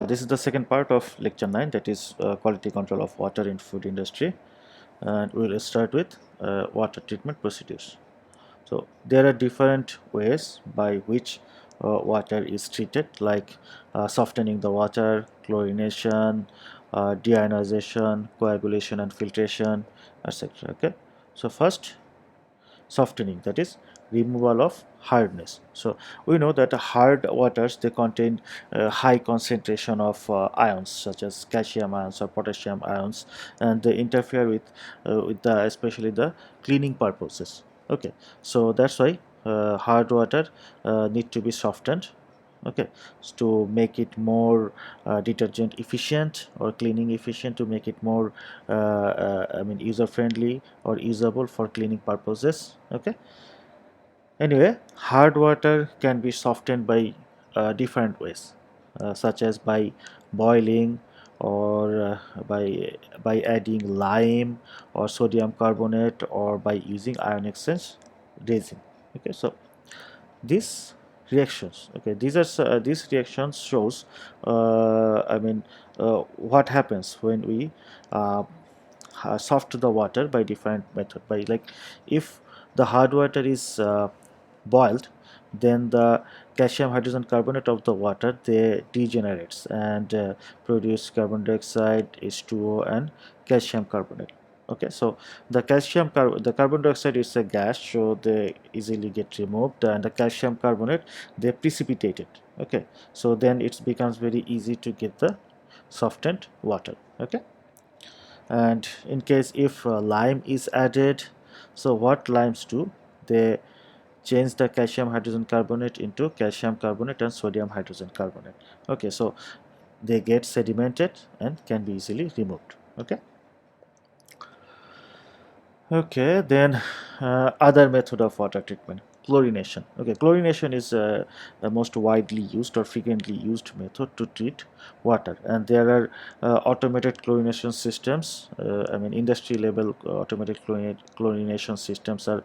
This is the second part of lecture 9, that is quality control of water in food industry, and we will start with water treatment procedures. So there are different ways by which water is treated, like softening the water, chlorination, deionization, coagulation and filtration, etc. Okay, so first, softening, that is removal of hardness. So we know that hard waters, they contain high concentration of ions such as calcium ions or potassium ions, and they interfere with the especially the cleaning purposes. Okay, so that's why hard water need to be softened. Okay, so to make it more detergent efficient or cleaning efficient, to make it more user friendly or usable for cleaning purposes. Okay, anyway, hard water can be softened by different ways, such as by boiling, or by adding lime or sodium carbonate, or by using ion exchange resin. Okay, so these reactions, okay, these reactions shows what happens when we uh, soft the water by different method. By, like, if the hard water is boiled, then the calcium hydrogen carbonate of the water, they degenerates and produce carbon dioxide, H2O, and calcium carbonate. Okay, so the carbon dioxide is a gas, so they easily get removed, and the calcium carbonate, they precipitate it. Okay, so then it becomes very easy to get the softened water. Okay, and in case if lime is added, so what limes do, they change the calcium hydrogen carbonate into calcium carbonate and sodium hydrogen carbonate. Okay, so they get sedimented and can be easily removed. Okay, okay, then other method of water treatment, chlorination. Okay, chlorination is the most widely used or frequently used method to treat water, and there are automated chlorination systems. Industry level automated chlorination systems are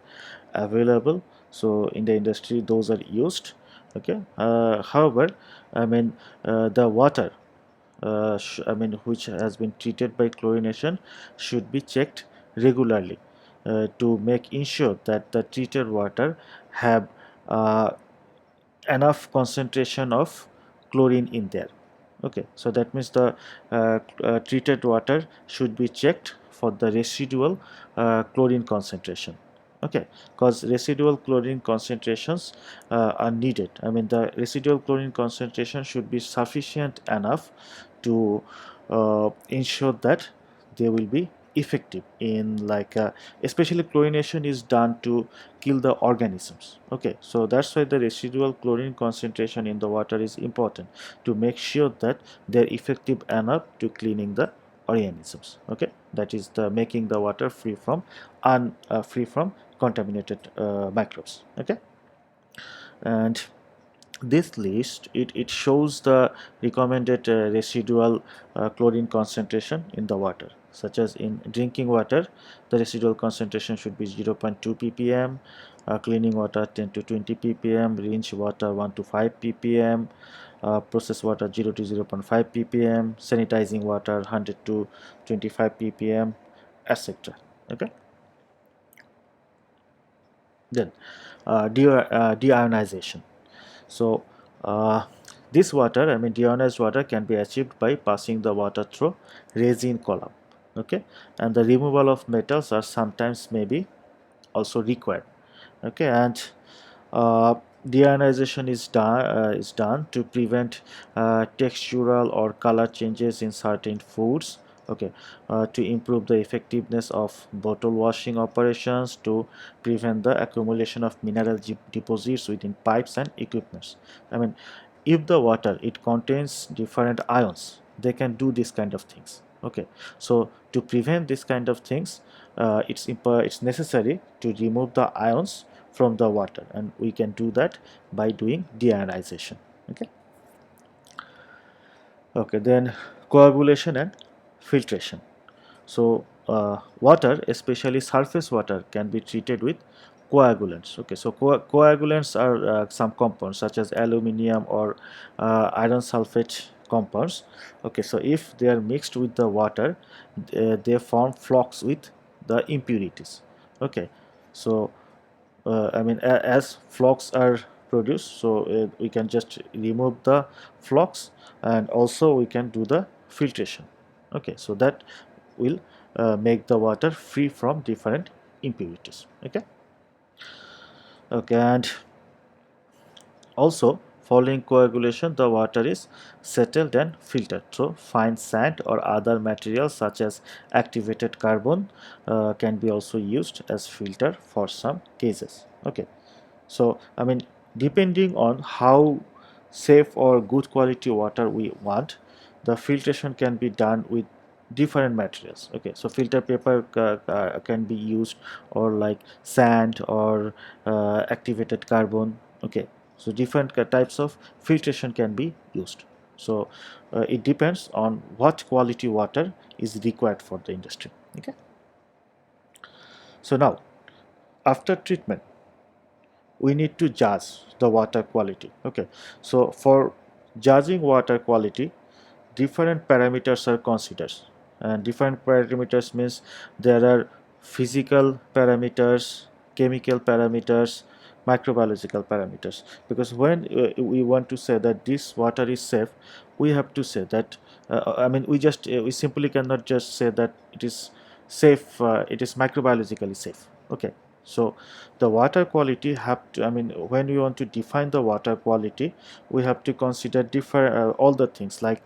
available. So in the industry, those are used. Okay, however, the water which has been treated by chlorination should be checked regularly to make ensure that the treated water have uh, enough concentration of chlorine in there. Okay, so that means the treated water should be checked for the residual chlorine concentration. Okay, because residual chlorine concentrations are needed. The residual chlorine concentration should be sufficient enough to ensure that they will be effective in, like, especially chlorination is done to kill the organisms. Okay, so that's why the residual chlorine concentration in the water is important, to make sure that they're effective enough to cleaning the organisms. Okay, that is the making the water free from contaminated microbes. Okay, and this list, it shows the recommended residual chlorine concentration in the water, such as in drinking water, the residual concentration should be 0.2 ppm, cleaning water 10 to 20 ppm, rinse water 1 to 5 ppm, processed water 0 to 0.5 ppm, sanitizing water 100 to 25 ppm, etc. Okay, then deionization. So this water, deionized water, can be achieved by passing the water through resin column. Okay, and the removal of metals are sometimes maybe also required. Okay, and uh, deionization is done to prevent textural or color changes in certain foods. Okay, to improve the effectiveness of bottle washing operations, to prevent the accumulation of mineral deposits within pipes and equipments. I mean, if the water, it contains different ions, they can do this kind of things. Okay, so to prevent this kind of things, it's necessary to remove the ions from the water, and we can do that by doing deionization. Okay, okay, then coagulation and filtration. So water, especially surface water, can be treated with coagulants. Okay, so coagulants are some compounds such as aluminium or iron sulfate compounds. Okay, so if they are mixed with the water, they form flocks with the impurities. Okay, so as flocks are produced, so we can just remove the flocks, and also we can do the filtration. Okay, so that will make the water free from different impurities. Okay, and also, following coagulation, the water is settled and filtered. So, fine sand or other materials such as activated carbon can be also used as filter for some cases. Okay, so depending on how safe or good quality water we want, the filtration can be done with different materials. Okay, so filter paper can be used, or like sand or activated carbon. Okay, so different types of filtration can be used. So it depends on what quality water is required for the industry. Okay, so now after treatment we need to judge the water quality. Okay, so for judging water quality, different parameters are considered, and different parameters means there are physical parameters, chemical parameters, microbiological parameters. Because when we want to say that this water is safe, we have to say that we simply cannot just say that it is safe, it is microbiologically safe. Okay, so the water quality have to, when we want to define the water quality, we have to consider different all the things, like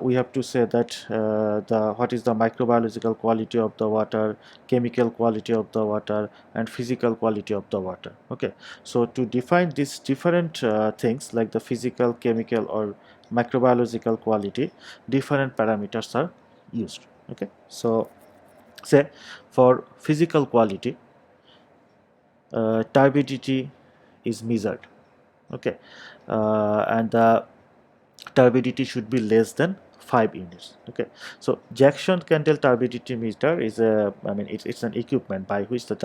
we have to say that the what is the microbiological quality of the water, chemical quality of the water, and physical quality of the water. Okay, so to define these different things like the physical, chemical, or microbiological quality, different parameters are used. Okay, so say for physical quality, turbidity is measured. Okay, and the turbidity should be less than 5 units. Okay, so Jackson Candle turbidity meter is it's an equipment by which the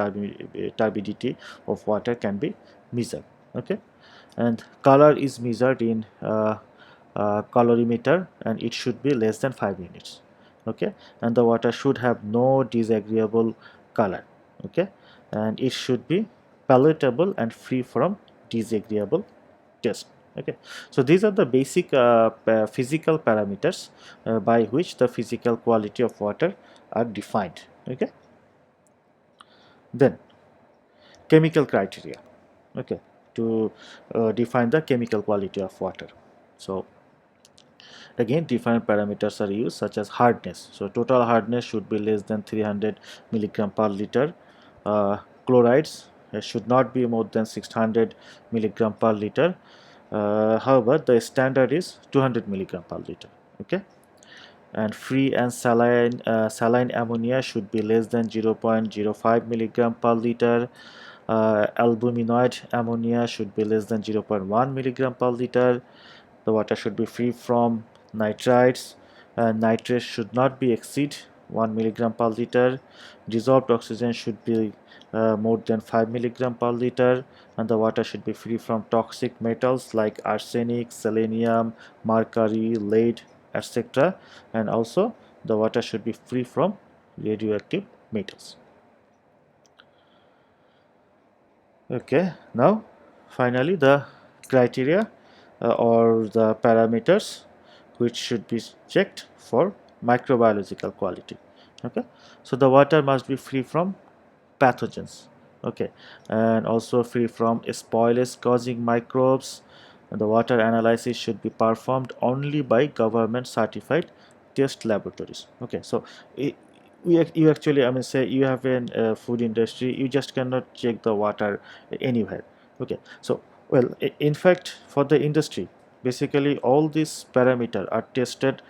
turbidity of water can be measured. Okay, and color is measured in colorimeter, and it should be less than 5 units. Okay, and the water should have no disagreeable color. Okay, and it should be palatable and free from disagreeable taste. Okay, so these are the basic physical parameters by which the physical quality of water are defined. Okay, then chemical criteria. Okay, to define the chemical quality of water. So again, different parameters are used, such as hardness. So total hardness should be less than 300 milligram per liter. Chlorides should not be more than 600 milligram per liter. However, the standard is 200 milligram per liter. Okay, and free and saline ammonia should be less than 0.05 milligram per liter. Albuminoid ammonia should be less than 0.1 milligram per liter. The water should be free from nitrites. Nitrates should not be exceed 1 milligram per liter. Dissolved oxygen should be more than 5 milligram per liter, and the water should be free from toxic metals like arsenic, selenium, mercury, lead, etc. And also the water should be free from radioactive metals. Okay, now finally the criteria or the parameters which should be checked for microbiological quality. Okay, so the water must be free from pathogens. Okay, and also free from spoilage causing microbes. And the water analysis should be performed only by government certified test laboratories. Okay, so you actually, say you have a food industry, you just cannot check the water anywhere. Okay, so well, in fact, for the industry, basically all these parameters are tested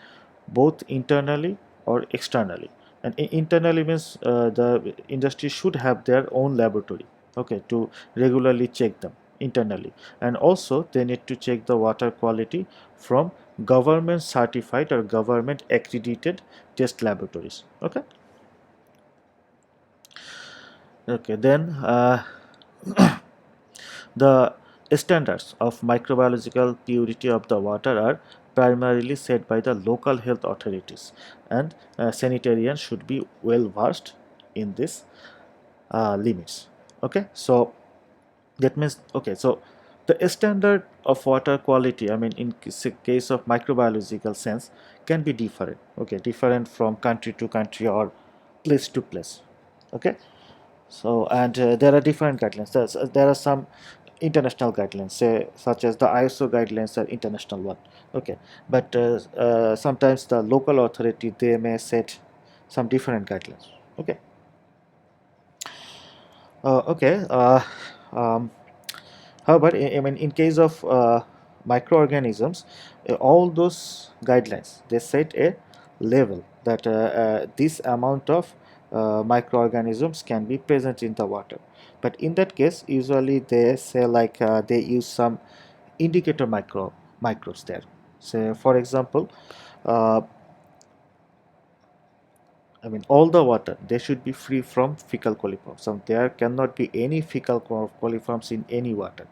both internally or externally. And internally means the industry should have their own laboratory, okay, to regularly check them internally. And also they need to check the water quality from government certified or government accredited test laboratories. Okay, then the standards of microbiological purity of the water are primarily set by the local health authorities, and sanitarians should be well versed in this limits. Okay, so that means, okay, so the standard of water quality, I mean, in case of microbiological sense, can be different. Okay, different from country to country or place to place. Okay, so and there are different guidelines. There are some international guidelines, say such as the ISO guidelines are international one. Okay, but sometimes the local authority, they may set some different guidelines. Okay, okay. Um, However, I mean, in case of microorganisms, all those guidelines, they set a level that this amount of microorganisms can be present in the water. But in that case, usually they say like they use some indicator microbes there. So, for example, uh, I mean, all the water, they should be free from fecal coliforms. So there cannot be any fecal coliforms in any water.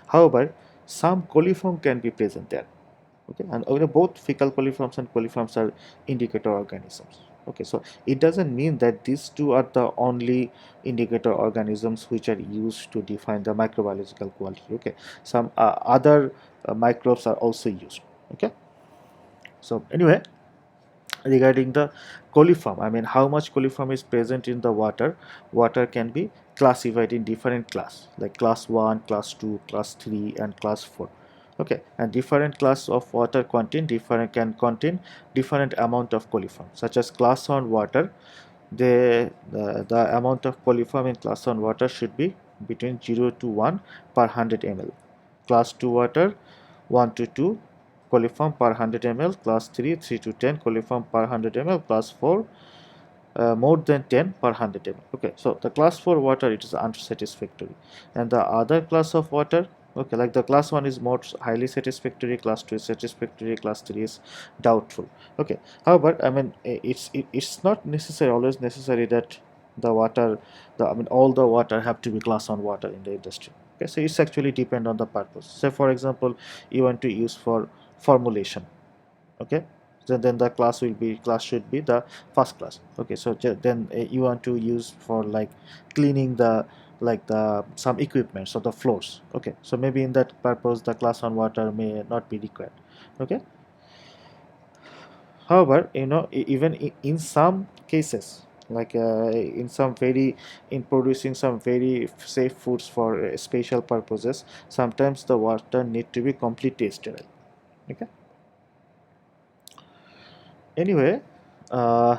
However, some coliform can be present there. Okay, and both fecal coliforms and coliforms are indicator organisms. Okay, so it doesn't mean that these two are the only indicator organisms which are used to define the microbiological quality. Okay, some other microbes are also used. Okay, so anyway, regarding the coliform, I mean, how much coliform is present in the water can be classified in different class, like class 1, class 2, class 3, and class 4. Okay, and different class of water can contain different amount of coliform, such as class 1 water, the amount of coliform in class 1 water should be between 0 to 1 per 100 ml. Class 2 water, 1 to 2 coliform per 100 ml. Class 3, 3 to 10 coliform per 100 ml. Class 4, more than 10 per 100 ml. Okay, so the class 4 water, it is unsatisfactory, and the other class of water, okay, like the class 1 is more highly satisfactory, class 2 is satisfactory, class 3 is doubtful. Okay, however, I mean, it's not necessary, always necessary that the water, I mean, all the water have to be class 1 water in the industry. Okay, so it's actually depend on the purpose. Say for example, you want to use for formulation. Okay, so then the class should be the first class. Okay, so then you want to use for like cleaning the, like the some equipment, so the floors. Okay, so maybe in that purpose the class on water may not be required. Okay, however, even in some cases, like in some very, in producing some very safe foods for special purposes, sometimes the water need to be completely sterile. Okay, anyway, uh,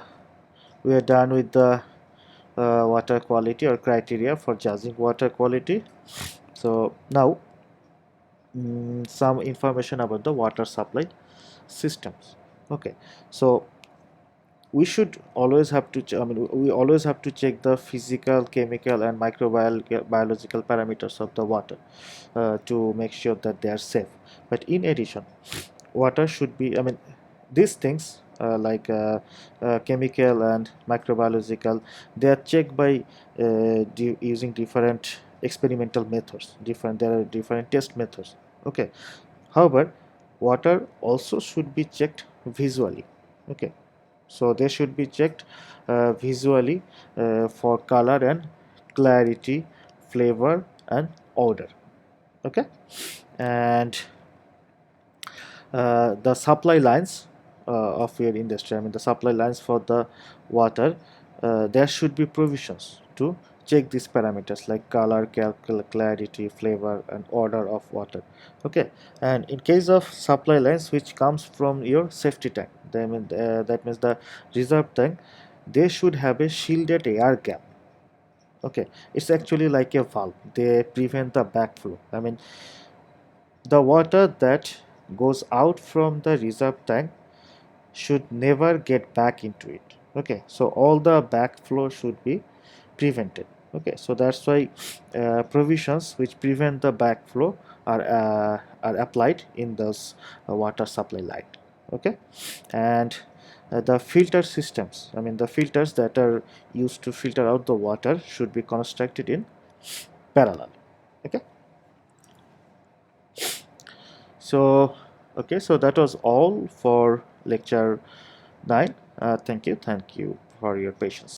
we are done with the water quality or criteria for judging water quality. So now, some information about the water supply systems. Okay, so we should always have to I mean, we always have to check the physical, chemical, and microbiological parameters of the water to make sure that they are safe. But in addition, water should be, I mean, these things like chemical and microbiological, they are checked by using different experimental methods, there are different test methods. Okay, however, water also should be checked visually. Okay, so they should be checked visually for color and clarity, flavor and odor. Okay, and the supply lines of your industry, I mean the supply lines for the water, there should be provisions to check these parameters like color, clarity, flavor and odor of water. Okay, and in case of supply lines which comes from your safety tank, that means the reserve tank, they should have a shielded air gap. Okay, it's actually like a valve, they prevent the backflow. I mean, the water that goes out from the reserve tank should never get back into it. Okay, so all the backflow should be prevented. Okay, so that's why provisions which prevent the backflow are applied in those water supply line. Okay, and the filter systems, I mean the filters that are used to filter out the water, should be constructed in parallel. Okay, so Okay, so that was all for lecture 9. Thank you for your patience.